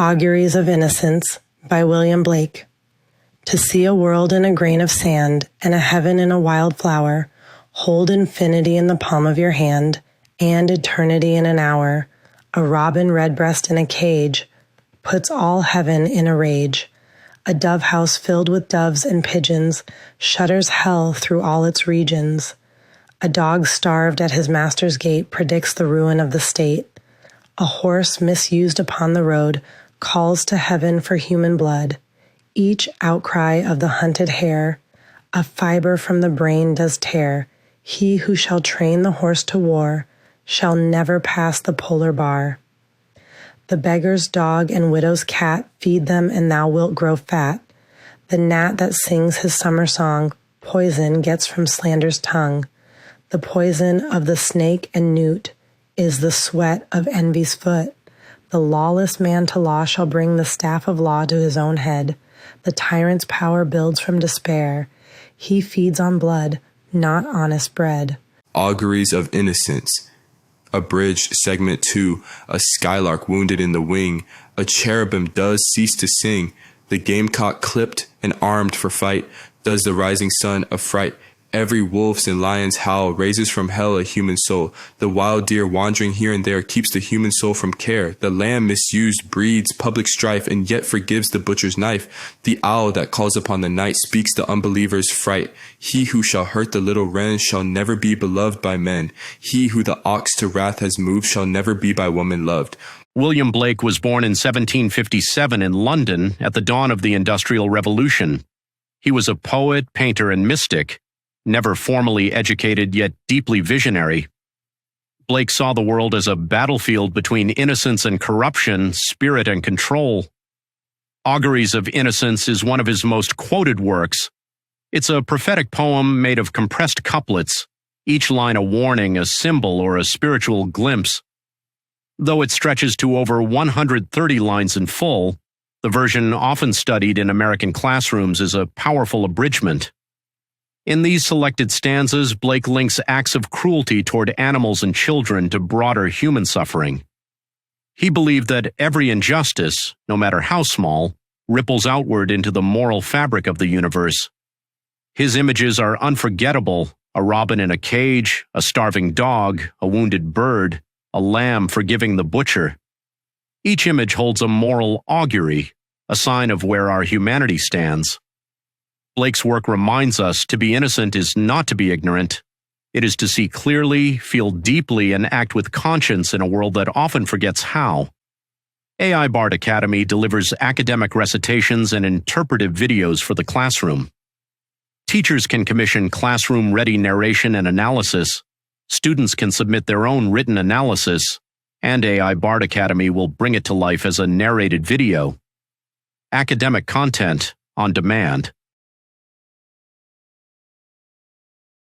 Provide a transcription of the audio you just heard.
Auguries of Innocence by William Blake. To see a world in a grain of sand and a heaven in a wild flower, hold infinity in the palm of your hand and eternity in an hour. A robin redbreast in a cage puts all heaven in a rage. A dove house filled with doves and pigeons shudders hell through all its regions. A dog starved at his master's gate predicts the ruin of the state. A horse misused upon the road calls to heaven for human blood. Each outcry of the hunted hare a fiber from the brain does tear. He who shall train the horse to war shall never pass the polar bar. The beggar's dog and widow's cat feed them and thou wilt grow fat. The gnat that sings his summer song poison gets from slander's tongue. The poison of the snake and newt is the sweat of envy's foot. The lawless man to law shall bring the staff of law to his own head. The tyrant's power builds from despair. He feeds on blood, not honest bread. Auguries of Innocence. Abridged, Segment 2. A skylark wounded in the wing. A cherubim does cease to sing. The gamecock clipped and armed for fight. Does the rising sun affright. Every wolf's and lion's howl raises from hell a human soul. The wild deer wandering here and there keeps the human soul from care. The lamb misused breeds public strife and yet forgives the butcher's knife. The owl that calls upon the night speaks the unbeliever's fright. He who shall hurt the little wren shall never be beloved by men. He who the ox to wrath has moved shall never be by woman loved. William Blake was born in 1757 in London at the dawn of the Industrial Revolution. He was a poet, painter, and mystic. Never formally educated, yet deeply visionary. Blake saw the world as a battlefield between innocence and corruption, spirit and control. Auguries of Innocence is one of his most quoted works. It's a prophetic poem made of compressed couplets, each line a warning, a symbol, or a spiritual glimpse. Though it stretches to over 130 lines in full, the version often studied in American classrooms is a powerful abridgment. In these selected stanzas, Blake links acts of cruelty toward animals and children to broader human suffering. He believed that every injustice, no matter how small, ripples outward into the moral fabric of the universe. His images are unforgettable: a robin in a cage, a starving dog, a wounded bird, a lamb forgiving the butcher. Each image holds a moral augury, a sign of where our humanity stands. Blake's work reminds us to be innocent is not to be ignorant. It is to see clearly, feel deeply, and act with conscience in a world that often forgets how. AI BARD Academy delivers academic recitations and interpretive videos for the classroom. Teachers can commission classroom-ready narration and analysis. Students can submit their own written analysis, and AI BARD Academy will bring it to life as a narrated video. Academic content on demand.